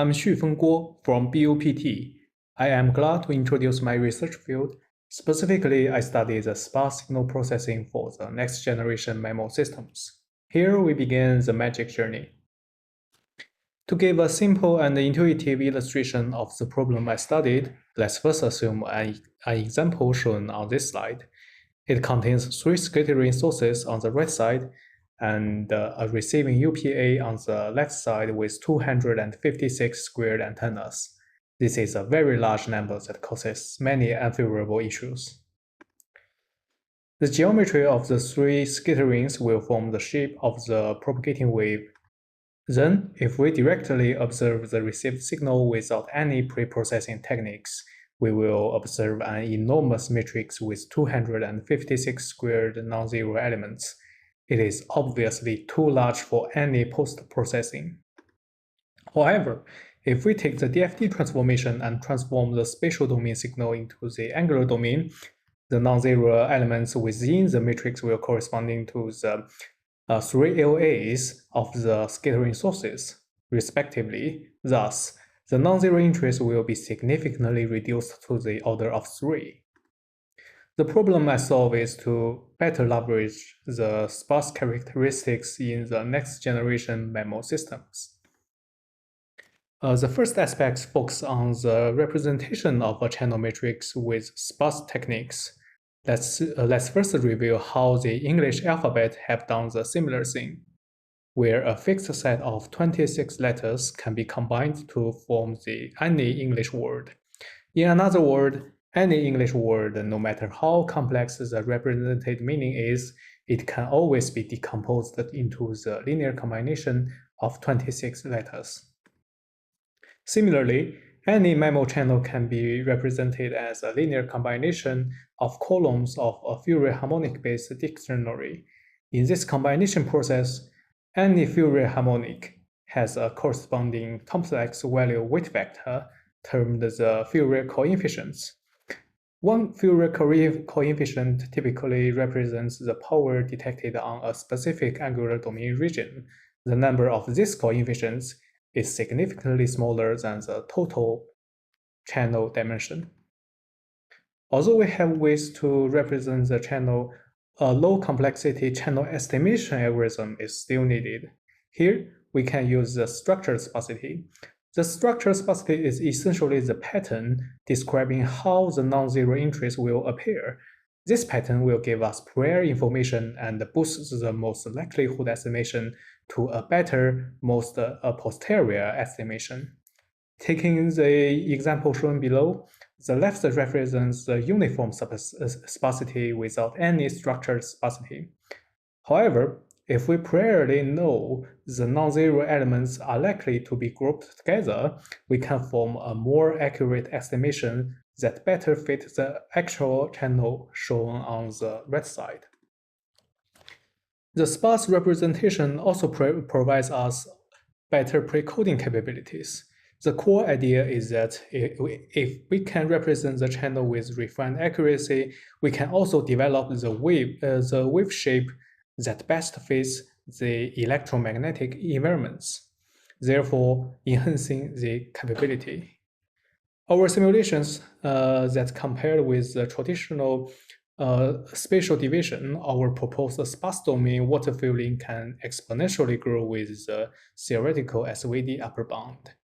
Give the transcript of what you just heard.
I'm Xufeng GUO from BUPT. I am glad to introduce my research field. Specifically, I study the sparse signal processing for the next generation MIMO systems. Here we begin the magic journey. To give a simple and intuitive illustration of the problem I studied, let's first assume an example shown on this slide. It contains 3 scattering sources on the right side and a receiving UPA on the left side with 256 squared antennas. This is a very large number that causes many unfavorable issues. The geometry of the 3 scatterings will form the shape of the propagating wave. Then, if we directly observe the received signal without any pre-processing techniques, we will observe an enormous matrix with 256 squared non-zero elements. It is obviously too large for any post-processing. However, if we take the DFT transformation and transform the spatial domain signal into the angular domain, the non-zero elements within the matrix will corresponding to the 3 LAs of the scattering sources, respectively. Thus, the non-zero interest will be significantly reduced to the order of 3. The problem I solve is to better leverage the sparse characteristics in the next generation MIMO systems. The first aspect focuses on the representation of a channel matrix with sparse techniques. Let's first review how the English alphabet have done the similar thing, where a fixed set of 26 letters can be combined to form any English word. In another word, any English word, no matter how complex the represented meaning is, it can always be decomposed into the linear combination of 26 letters. Similarly, any MIMO channel can be represented as a linear combination of columns of a Fourier harmonic-based dictionary. In this combination process, any Fourier harmonic has a corresponding complex value weight vector termed the Fourier coefficients. One Fourier coefficient typically represents the power detected on a specific angular domain region. The number of these coefficients is significantly smaller than the total channel dimension. Although we have ways to represent the channel, a low complexity channel estimation algorithm is still needed. Here, we can use the structured sparsity. The structured sparsity is essentially the pattern describing how the non-zero interest will appear. This pattern will give us prior information and boost the most likelihood estimation to a better, most posterior estimation. Taking the example shown below, the left represents the uniform sparsity without any structured sparsity. However, if we priorly know the non-zero elements are likely to be grouped together, we can form a more accurate estimation that better fits the actual channel shown on the right side. The sparse representation also provides us better precoding capabilities. The core idea is that if we can represent the channel with refined accuracy, we can also develop the wave shape that best fits the electromagnetic environments, therefore enhancing the capability. Our simulations that compared with the traditional spatial division, our proposed sparse domain water filling can exponentially grow with the theoretical SVD upper bound.